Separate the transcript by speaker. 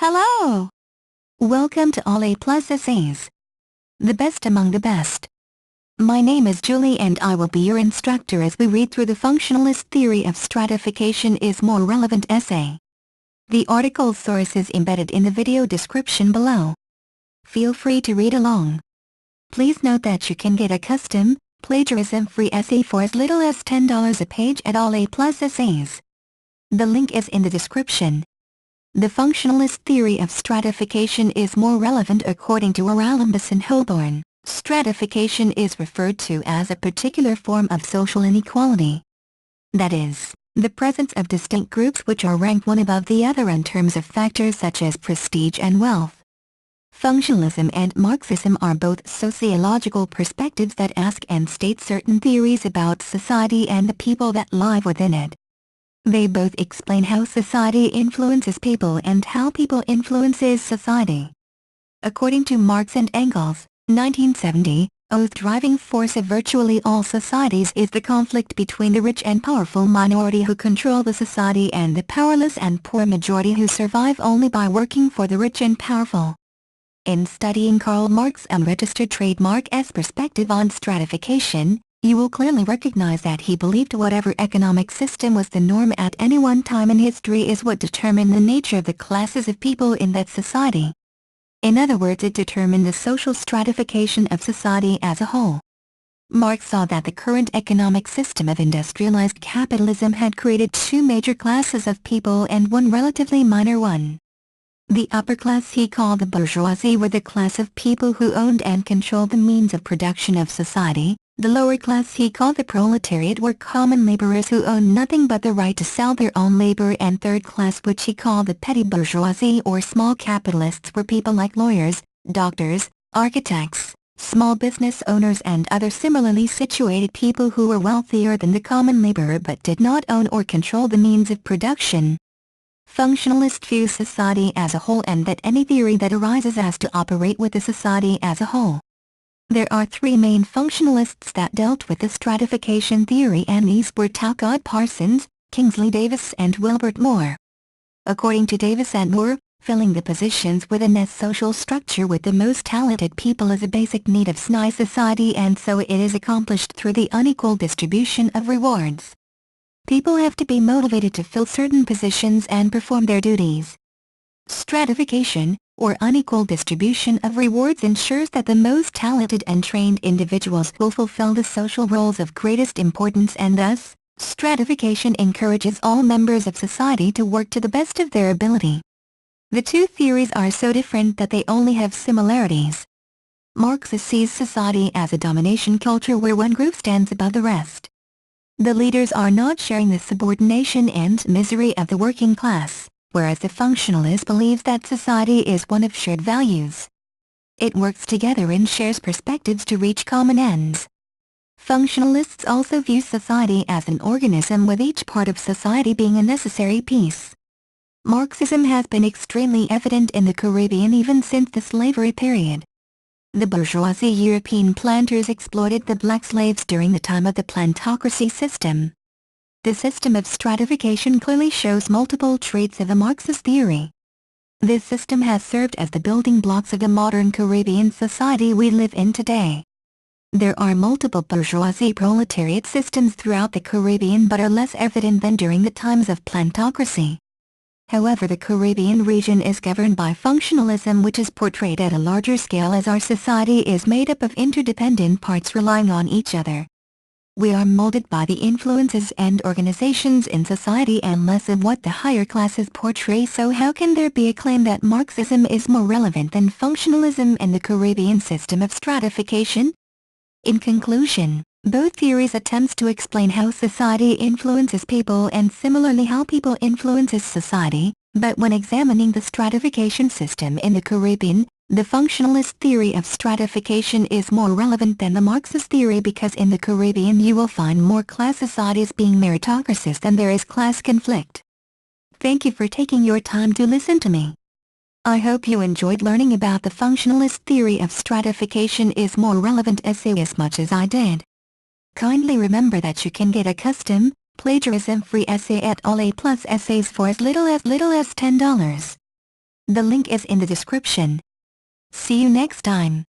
Speaker 1: Hello! Welcome to All A+ Essays. The best among the best. My name is Julie and I will be your instructor as we read through the functionalist theory of stratification is more relevant essay. The article's source is embedded in the video description below. Feel free to read along. Please note that you can get a custom, plagiarism-free essay for as little as $10 a page at All A+ Essays. The link is in the description. The functionalist theory of stratification is more relevant according to Aralambus and Holborn. Stratification is referred to as a particular form of social inequality. That is, the presence of distinct groups which are ranked one above the other in terms of factors such as prestige and wealth. Functionalism and Marxism are both sociological perspectives that ask and state certain theories about society and the people that live within it. They both explain how society influences people and how people influences society. According to Marx and Engels, 1970, the driving force of virtually all societies is the conflict between the rich and powerful minority who control the society and the powerless and poor majority who survive only by working for the rich and powerful. In studying Karl Marx's unregistered trademark's perspective on stratification, you will clearly recognize that he believed whatever economic system was the norm at any one time in history is what determined the nature of the classes of people in that society. In other words, it determined the social stratification of society as a whole. Marx saw that the current economic system of industrialized capitalism had created two major classes of people and one relatively minor one. The upper class he called the bourgeoisie were the class of people who owned and controlled the means of production of society. The lower class he called the proletariat were common laborers who owned nothing but the right to sell their own labor, and third class, which he called the petty bourgeoisie or small capitalists, were people like lawyers, doctors, architects, small business owners and other similarly situated people who were wealthier than the common laborer but did not own or control the means of production. Functionalists view society as a whole and that any theory that arises has to operate with the society as a whole. There are three main functionalists that dealt with the stratification theory, and these were Talcott Parsons, Kingsley Davis and Wilbert Moore. According to Davis and Moore, filling the positions within a social structure with the most talented people is a basic need of society, and so it is accomplished through the unequal distribution of rewards. People have to be motivated to fill certain positions and perform their duties. Stratification, or unequal distribution of rewards, ensures that the most talented and trained individuals will fulfill the social roles of greatest importance, and thus, stratification encourages all members of society to work to the best of their ability. The two theories are so different that they only have similarities. Marx sees society as a domination culture where one group stands above the rest. The leaders are not sharing the subordination and misery of the working class, whereas the functionalist believes that society is one of shared values. It works together and shares perspectives to reach common ends. Functionalists also view society as an organism, with each part of society being a necessary piece. Marxism has been extremely evident in the Caribbean even since the slavery period. The bourgeoisie European planters exploited the black slaves during the time of the plantocracy system. The system of stratification clearly shows multiple traits of the Marxist theory. This system has served as the building blocks of the modern Caribbean society we live in today. There are multiple bourgeoisie-proletariat systems throughout the Caribbean but are less evident than during the times of plantocracy. However, the Caribbean region is governed by functionalism, which is portrayed at a larger scale as our society is made up of interdependent parts relying on each other. We are molded by the influences and organizations in society and less of what the higher classes portray, so how can there be a claim that Marxism is more relevant than functionalism and the Caribbean system of stratification? In conclusion, both theories attempts to explain how society influences people and similarly how people influences society, but when examining the stratification system in the Caribbean, the functionalist theory of stratification is more relevant than the Marxist theory because in the Caribbean you will find more class societies being meritocracies than there is class conflict. Thank you for taking your time to listen to me. I hope you enjoyed learning about the functionalist theory of stratification is more relevant essay as much as I did. Kindly remember that you can get a custom, plagiarism-free essay at All A+ Essays for as little as $10. The link is in the description. See you next time.